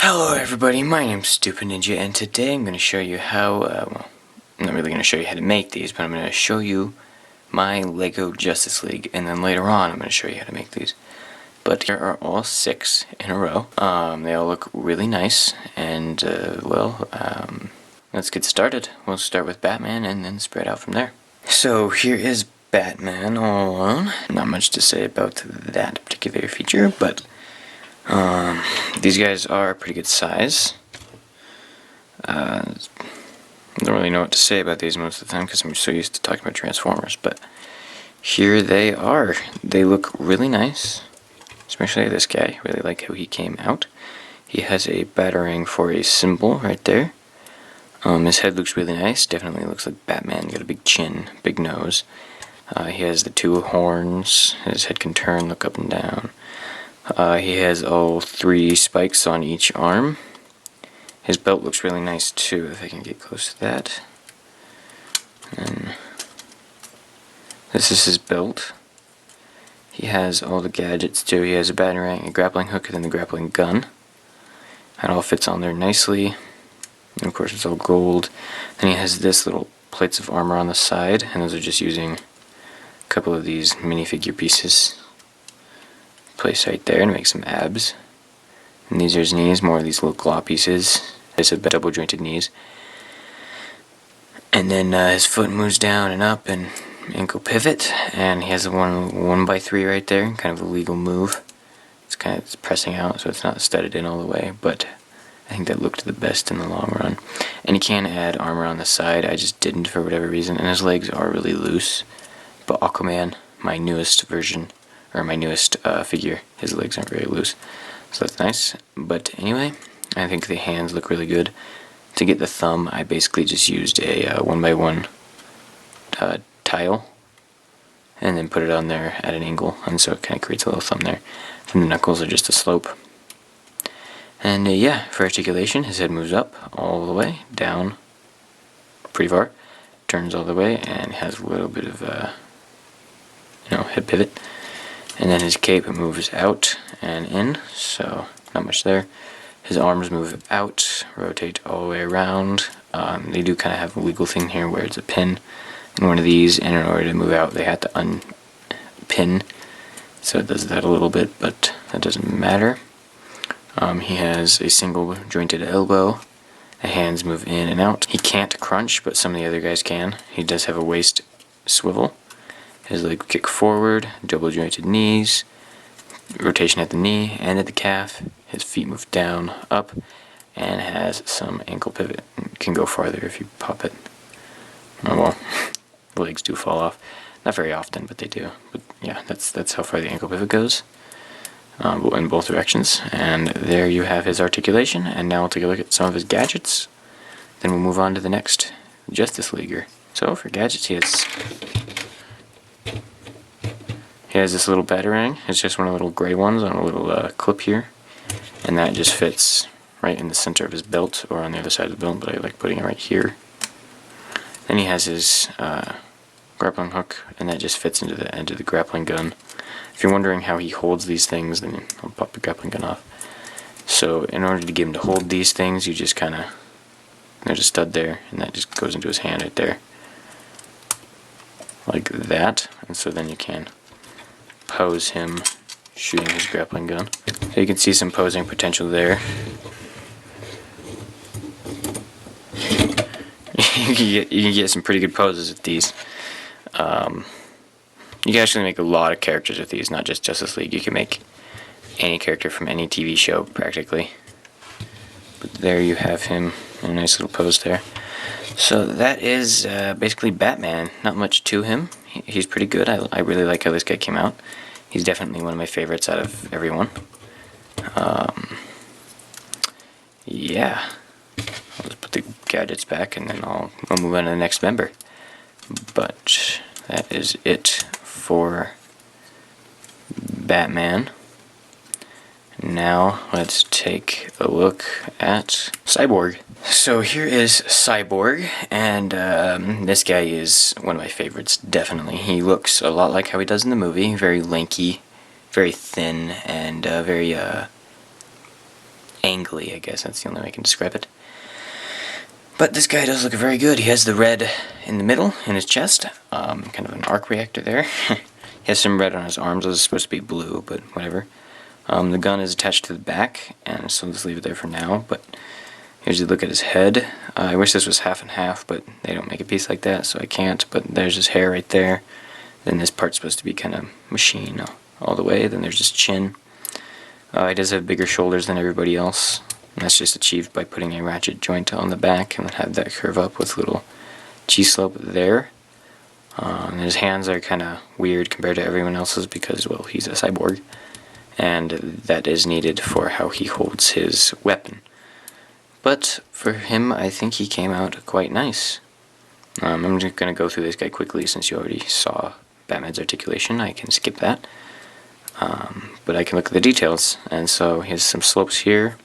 Hello everybody, my name's Stupid Ninja, and today I'm going to show you how, I'm not really going to show you how to make these, but I'm going to show you my Lego Justice League, and then later on I'm going to show you how to make these. But here are all 6 in a row. They all look really nice, and, let's get started. We'll start with Batman and then spread out from there. So here is Batman all alone. Not much to say about that particular feature, but these guys are a pretty good size. I don't really know what to say about these most of the time because I'm so used to talking about Transformers, but here they are. They look really nice, especially this guy. Really like how he came out. He has a batarang for a symbol right there. His head looks really nice. Definitely looks like Batman. Got a big chin, big nose. He has the 2 horns. His head can turn, look up and down. He has all 3 spikes on each arm. His belt looks really nice too, if I can get close to that. And this is his belt. He has all the gadgets too. He has a batarang, a grappling hook, and then the grappling gun. That all fits on there nicely. And of course it's all gold. Then he has this little plates of armor on the side, and those are just using a couple of these minifigure pieces. Place right there to make some abs. And these are his knees, more of these little claw pieces. This is double jointed knees. And then his foot moves down and up and ankle pivot, and he has a 1x3 right there, kind of a legal move. It's pressing out, so it's not studded in all the way, but I think that looked the best in the long run. And he can add armor on the side, I just didn't for whatever reason, and his legs are really loose. But Aquaman, my newest version, or my newest figure, his legs aren't very loose, so that's nice. But anyway, I think the hands look really good. To get the thumb, I basically just used a 1x1 tile, and then put it on there at an angle, and so it kind of creates a little thumb there. And the knuckles are just a slope. And yeah, for articulation, his head moves up all the way, down pretty far, turns all the way, and has a little bit of head pivot. And then his cape moves out and in, so not much there. His arms move out, rotate all the way around. They do kind of have a legal thing here where it's a pin in one of these, and in order to move out they have to unpin. So it does that a little bit, but that doesn't matter. He has a single jointed elbow. The hands move in and out. He can't crunch, but some of the other guys can. He does have a waist swivel. His leg kick forward, double jointed knees, rotation at the knee and at the calf. His feet move down, up, and has some ankle pivot. It can go farther if you pop it. Oh well, the legs do fall off. Not very often, but they do. But yeah, that's how far the ankle pivot goes, in both directions. And there you have his articulation. And now we'll take a look at some of his gadgets. Then we'll move on to the next Justice Leaguer. So for gadgets, he has this little batarang. It's just one of the little gray ones on a little clip here, and that just fits right in the center of his belt, or on the other side of the belt, but I like putting it right here. Then he has his grappling hook, and that just fits into the end of the grappling gun. If you're wondering how he holds these things, then I'll pop the grappling gun off. So in order to get him to hold these things, you just kind of, there's a stud there, and that just goes into his hand right there, like that, and so then you can pose him shooting his grappling gun. So you can see some posing potential there. You can get some pretty good poses with these. You can actually make a lot of characters with these, not just Justice League. You can make any character from any TV show practically. But there you have him in a nice little pose there. So that is basically Batman. Not much to him. He's pretty good. I really like how this guy came out. He's definitely one of my favorites out of everyone. Yeah. I'll just put the gadgets back, and then I'll move on to the next member. But that is it for Batman. Now let's take a look at Cyborg. So here is Cyborg, and this guy is one of my favorites, definitely. He looks a lot like how he does in the movie, very lanky, very thin, and very angly, I guess. That's the only way I can describe it. But this guy does look very good. He has the red in the middle, in his chest. Kind of an arc reactor there. He has some red on his arms. Those are supposed to be blue, but whatever. The gun is attached to the back, and so I'll just leave it there for now. But here's a look at his head. I wish this was half and half, but they don't make a piece like that, so I can't. But there's his hair right there. Then this part's supposed to be kind of machine all the way. Then there's his chin. He does have bigger shoulders than everybody else. And that's just achieved by putting a ratchet joint on the back and then have that curve up with a little G-slope there. And his hands are kind of weird compared to everyone else's because, well, he's a cyborg. And that is needed for how he holds his weapon. But for him, I think he came out quite nice. I'm just going to go through this guy quickly since you already saw Batman's articulation. I can skip that. But I can look at the details. And so he has some slopes here.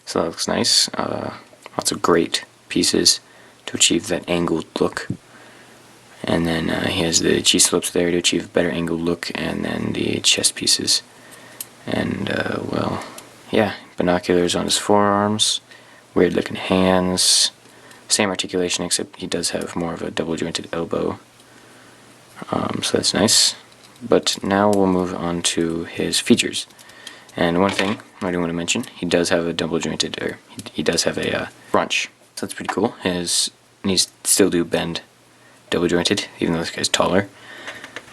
So that looks nice. Lots of great pieces to achieve that angled look. And then he has the G-slopes there to achieve a better angled look, and then the chest pieces. And, well, yeah, binoculars on his forearms, weird looking hands, same articulation except he does have more of a double jointed elbow. So that's nice. But now we'll move on to his features. And one thing I do want to mention, he does have a double jointed, or he does have a crunch. So that's pretty cool. His knees still do bend double jointed, even though this guy's taller.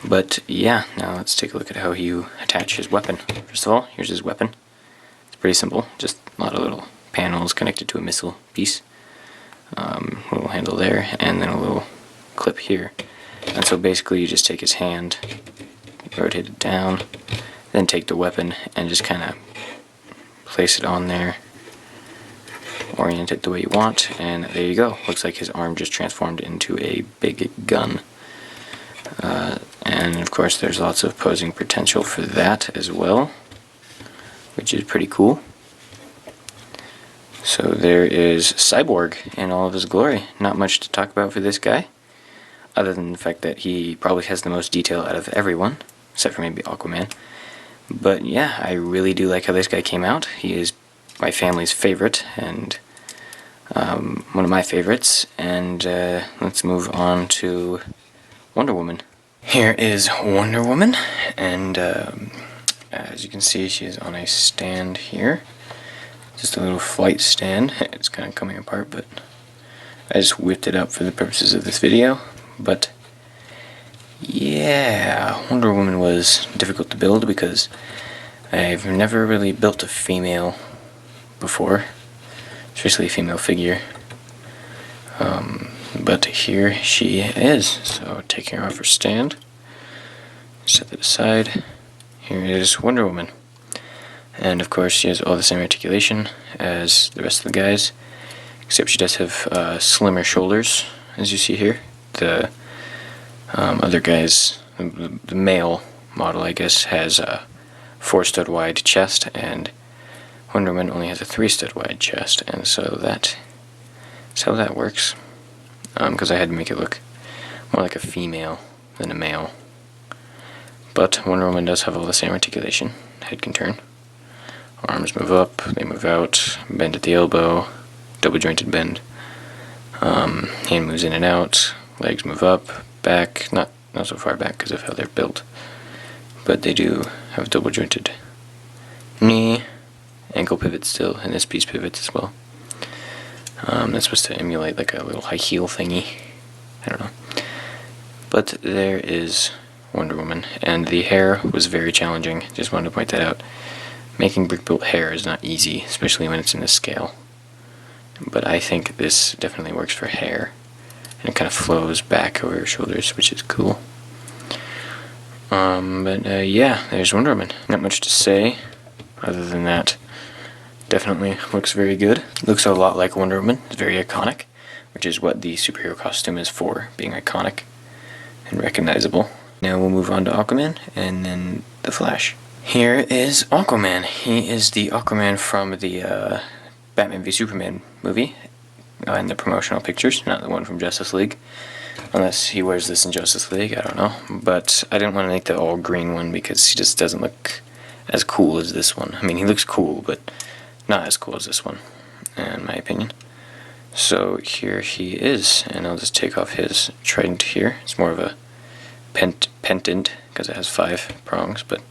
But yeah, now let's take a look at how you attach his weapon. First of all, here's his weapon. It's pretty simple, just a lot of little panels connected to a missile piece. Little handle there, and then a little clip here. And so basically you just take his hand, rotate it down, then take the weapon and just kind of place it on there, orient it the way you want, and there you go. Looks like his arm just transformed into a big gun. And of course there's lots of posing potential for that as well, which is pretty cool. So there is Cyborg in all of his glory. Not much to talk about for this guy, other than the fact that he probably has the most detail out of everyone, except for maybe Aquaman. But yeah, I really do like how this guy came out. He is my family's favorite, and one of my favorites. And let's move on to Wonder Woman. Here is Wonder Woman, and as you can see, she is on a stand here. Just a little flight stand. It's kind of coming apart, but I just whipped it up for the purposes of this video. But yeah, Wonder Woman was difficult to build because I've never really built a female before, especially a female figure. But here she is. So taking her off her stand, set that aside. Here is Wonder Woman. And of course she has all the same articulation as the rest of the guys, except she does have slimmer shoulders, as you see here. The other guys, the male model I guess, has a 4-stud wide chest, and Wonder Woman only has a 3-stud wide chest, and so that's how that works. Because I had to make it look more like a female than a male. But Wonder Woman does have all the same articulation. Head can turn. Arms move up, they move out, bend at the elbow, double jointed bend. Hand moves in and out, legs move up, back, not so far back because of how they're built. But they do have double jointed knee, ankle pivot still, and this piece pivots as well. That's supposed to emulate like a little high heel thingy. I don't know. But there is Wonder Woman, and the hair was very challenging. Just wanted to point that out. Making brick built hair is not easy, especially when it's in this scale. But I think this definitely works for hair, and it kind of flows back over her shoulders, which is cool. Yeah, there's Wonder Woman. Not much to say other than that. Definitely looks very good. Looks a lot like Wonder Woman. It's very iconic, which is what the superhero costume is for, being iconic and recognizable. Now we'll move on to Aquaman, and then the Flash. Here is Aquaman. He is the Aquaman from the Batman v Superman movie, in the promotional pictures, not the one from Justice League. Unless he wears this in Justice League, I don't know. But I didn't want to make the all green one because he just doesn't look as cool as this one. I mean, he looks cool, but not as cool as this one, in my opinion. So here he is, and I'll just take off his trident here. It's more of a pendant because it has 5 prongs, but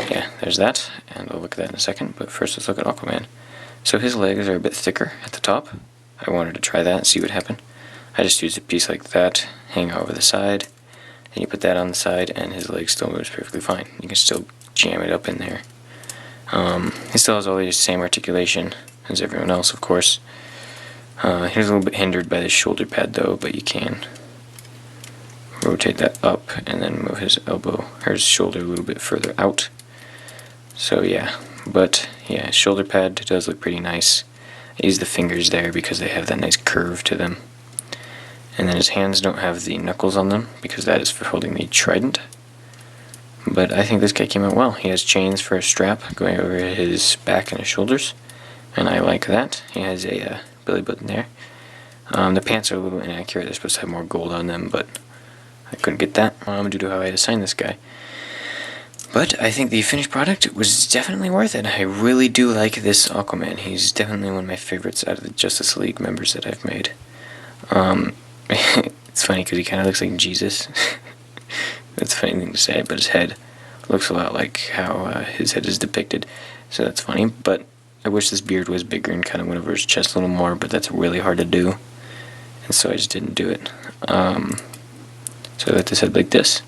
yeah, there's that, and I'll look at that in a second. But first, let's look at Aquaman. So his legs are a bit thicker at the top. I wanted to try that and see what happened. I just used a piece like that, hang over the side, and you put that on the side, and his leg still moves perfectly fine. You can still jam it up in there. He still has all the same articulation as everyone else, of course. He's a little bit hindered by the shoulder pad though, but you can rotate that up and then move his elbow or his shoulder a little bit further out. So yeah, but yeah, his shoulder pad does look pretty nice. I use the fingers there because they have that nice curve to them. And then his hands don't have the knuckles on them because that is for holding the trident. But I think this guy came out well. He has chains for a strap going over his back and his shoulders, and I like that. He has a belly button there. The pants are a little inaccurate. They're supposed to have more gold on them, but I couldn't get that due to how I designed this guy. But I think the finished product was definitely worth it. I really do like this Aquaman. He's definitely one of my favorites out of the Justice League members that I've made. It's funny because he kind of looks like Jesus. That's a funny thing to say, but his head looks a lot like how his head is depicted, so that's funny. But I wish this beard was bigger and kind of went over his chest a little more, but that's really hard to do, and so I just didn't do it. So I got this head like this.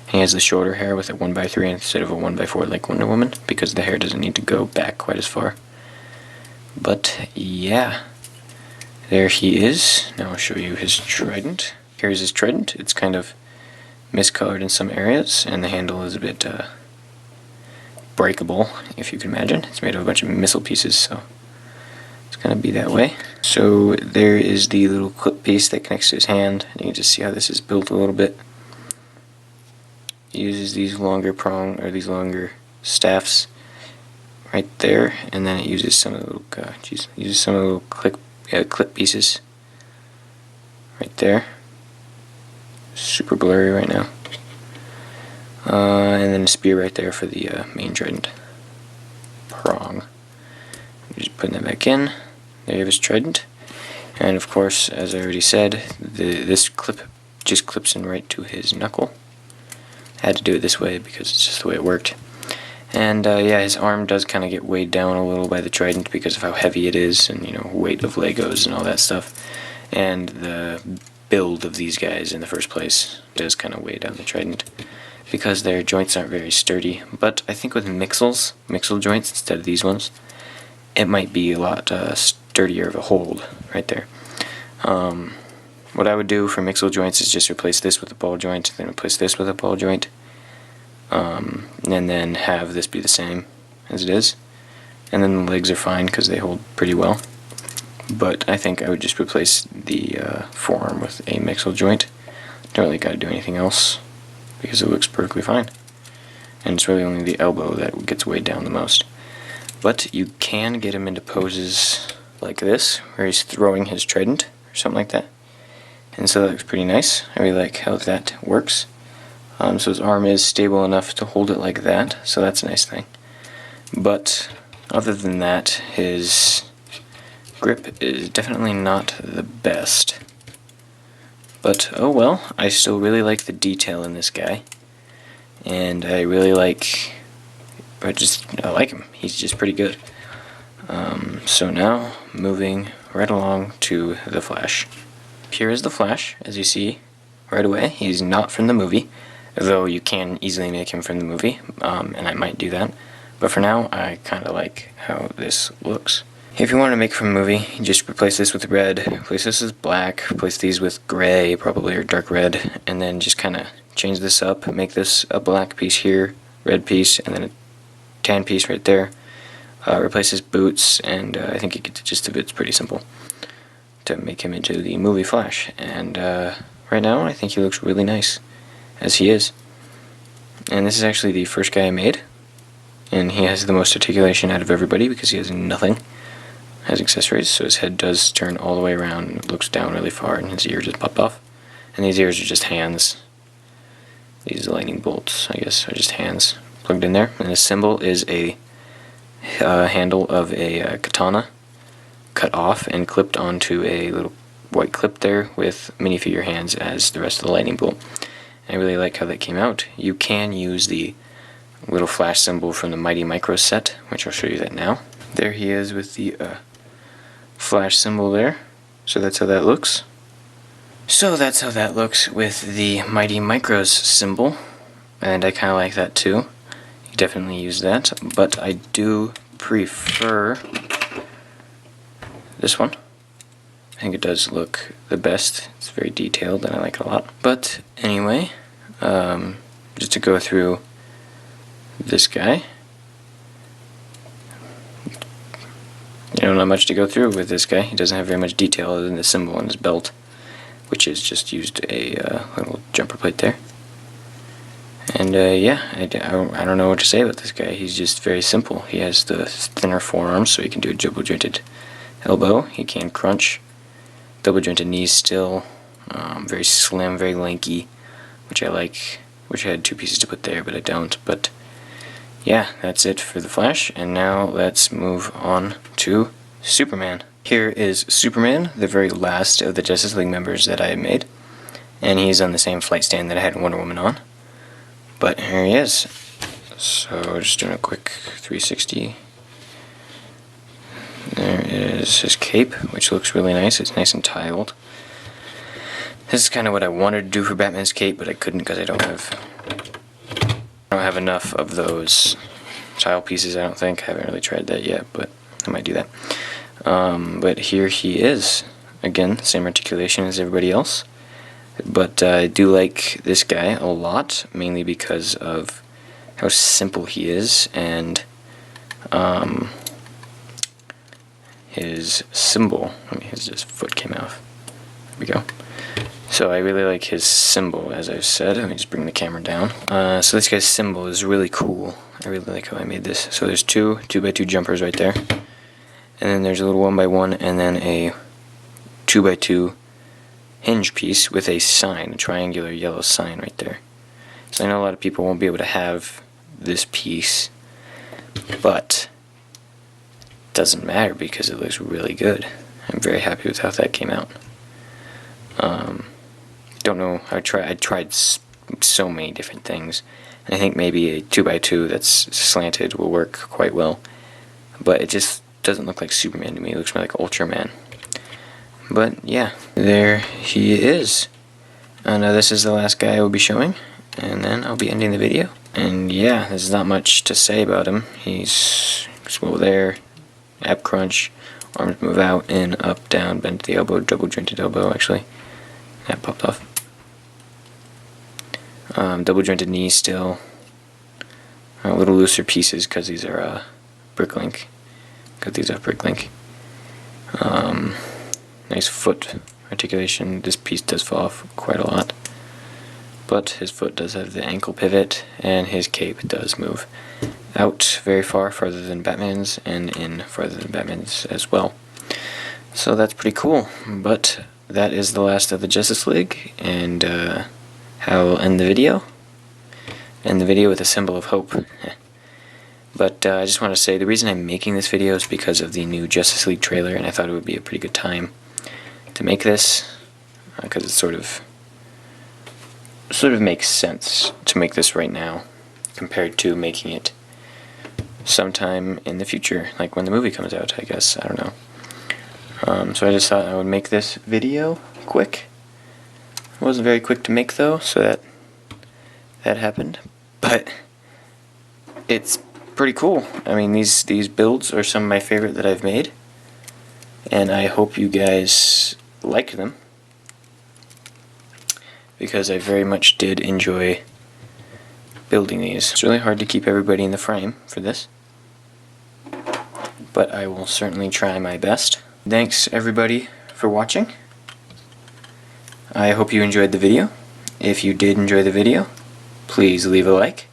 He has the shorter hair with a 1x3 instead of a 1x4 like Wonder Woman, because the hair doesn't need to go back quite as far. But yeah, there he is. Now I'll show you his trident. Here's his trident. It's kind of miscolored in some areas, and the handle is a bit breakable, if you can imagine. It's made of a bunch of missile pieces, so it's going to be that way. So there is the little clip piece that connects to his hand. You can just see how this is built a little bit. It uses these longer these longer staffs right there, and then it uses some of the little clip pieces right there. Super blurry right now. And then a spear right there for the main trident prong. Just putting that back in. There you have his trident. And of course, as I already said, this clip just clips in right to his knuckle. I had to do it this way because it's just the way it worked. And yeah, his arm does kind of get weighed down a little by the trident because of how heavy it is, and weight of Legos and all that stuff. And the build of these guys in the first place does kind of weigh down the trident because their joints aren't very sturdy. But I think with mixel joints instead of these ones, it might be a lot sturdier of a hold right there. What I would do for mixel joints is just replace this with a ball joint, then replace this with a ball joint, and then have this be the same as it is. And then the legs are fine because they hold pretty well. But I think I would just replace the forearm with a mixel joint. Don't really got to do anything else because it looks perfectly fine. And it's really only the elbow that gets weighed down the most. But you can get him into poses like this, where he's throwing his trident or something like that. And so that looks pretty nice. I really like how that works. So his arm is stable enough to hold it like that, so that's a nice thing. But other than that, his grip is definitely not the best. But oh well, I still really like the detail in this guy. And I really like, I like him. He's just pretty good. So now, moving right along to the Flash. Here is the Flash, as you see right away. He's not from the movie, though you can easily make him from the movie, and I might do that. But for now, I kind of like how this looks. If you want to make from a movie, you just replace this with red, replace this with black, replace these with gray, probably, or dark red, and then just kind of change this up, make this a black piece here, red piece, and then a tan piece right there. Replace his boots, and I think you get the gist of it. It's pretty simple to make him into the movie Flash. And right now, I think he looks really nice, as he is. And this is actually the first guy I made, and he has the most articulation out of everybody because he has nothing as accessories, so his head does turn all the way around and looks down really far, and his ear just popped off. And these ears are just hands. These lightning bolts, I guess, are just hands plugged in there. And his symbol is a handle of a katana cut off and clipped onto a little white clip there with minifigure hands as the rest of the lightning bolt. And I really like how that came out. You can use the little flash symbol from the Mighty Micro set, which I'll show you that now. There he is with the flash symbol there. So that's how that looks. So that's how that looks with the Mighty Micros symbol, and I kind of like that too. You definitely use that, but I do prefer this one. I think it does look the best. It's very detailed and I like it a lot. But anyway, just to go through this guy. Not much to go through with this guy. He doesn't have very much detail other than the symbol on his belt, which is just used a little jumper plate there. And yeah, I don't know what to say about this guy. He's just very simple. He has the thinner forearms, so he can do a double jointed elbow. He can crunch, double jointed knees still, very slim, very lanky, which I like. Wish I had two pieces to put there, but I don't. But yeah, that's it for the Flash, and now let's move on to Superman. Here is Superman, the very last of the Justice League members that I made, and he's on the same flight stand that I had Wonder Woman on. But here he is. So just doing a quick 360. There is his cape, which looks really nice. It's nice and tiled. This is kind of what I wanted to do for Batman's cape, but I couldn't because I don't have enough of those tile pieces, I don't think. I haven't really tried that yet, but I might do that. But here he is. Again, same articulation as everybody else. But I do like this guy a lot, mainly because of how simple he is, and his symbol. His foot came off. There we go. So I really like his symbol, as I've said. Let me just bring the camera down. So this guy's symbol is really cool. I really like how I made this. So there's two 2x2 jumpers right there. And then there's a little 1x1, and then a 2x2 hinge piece with a sign, a triangular yellow sign right there. So I know a lot of people won't be able to have this piece, but it doesn't matter because it looks really good. I'm very happy with how that came out. Don't know, I tried so many different things, and I think maybe a 2x2 that's slanted will work quite well, but it just doesn't look like Superman to me. It looks more like Ultraman. But yeah, there he is. Now this is the last guy I will be showing, and then I'll be ending the video. And yeah, there's not much to say about him. He's swivel there, ab crunch, arms move out, in, up, down, bend to the elbow, double jointed elbow actually. That popped off. Double jointed knee still. A little looser pieces because these are Bricklink. Got these off Bricklink. Nice foot articulation. This piece does fall off quite a lot, but his foot does have the ankle pivot, and his cape does move out very far, farther than Batman's, and in farther than Batman's as well. So that's pretty cool. But that is the last of the Justice League, and how we'll end the video. End the video with a symbol of hope. But I just want to say the reason I'm making this video is because of the new Justice League trailer, and I thought it would be a pretty good time to make this, because it sort of makes sense to make this right now compared to making it sometime in the future, like when the movie comes out, I guess. I don't know. So I just thought I would make this video quick. It wasn't very quick to make though, so that happened. But it's pretty cool. I mean, these builds are some of my favorite that I've made, and I hope you guys like them, because I very much did enjoy building these. It's really hard to keep everybody in the frame for this, but I will certainly try my best. Thanks everybody for watching. I hope you enjoyed the video. If you did enjoy the video, please leave a like.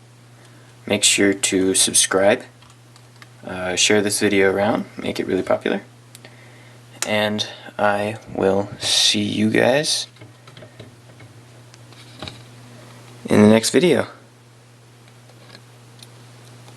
Make sure to subscribe, share this video around, make it really popular, and I will see you guys in the next video.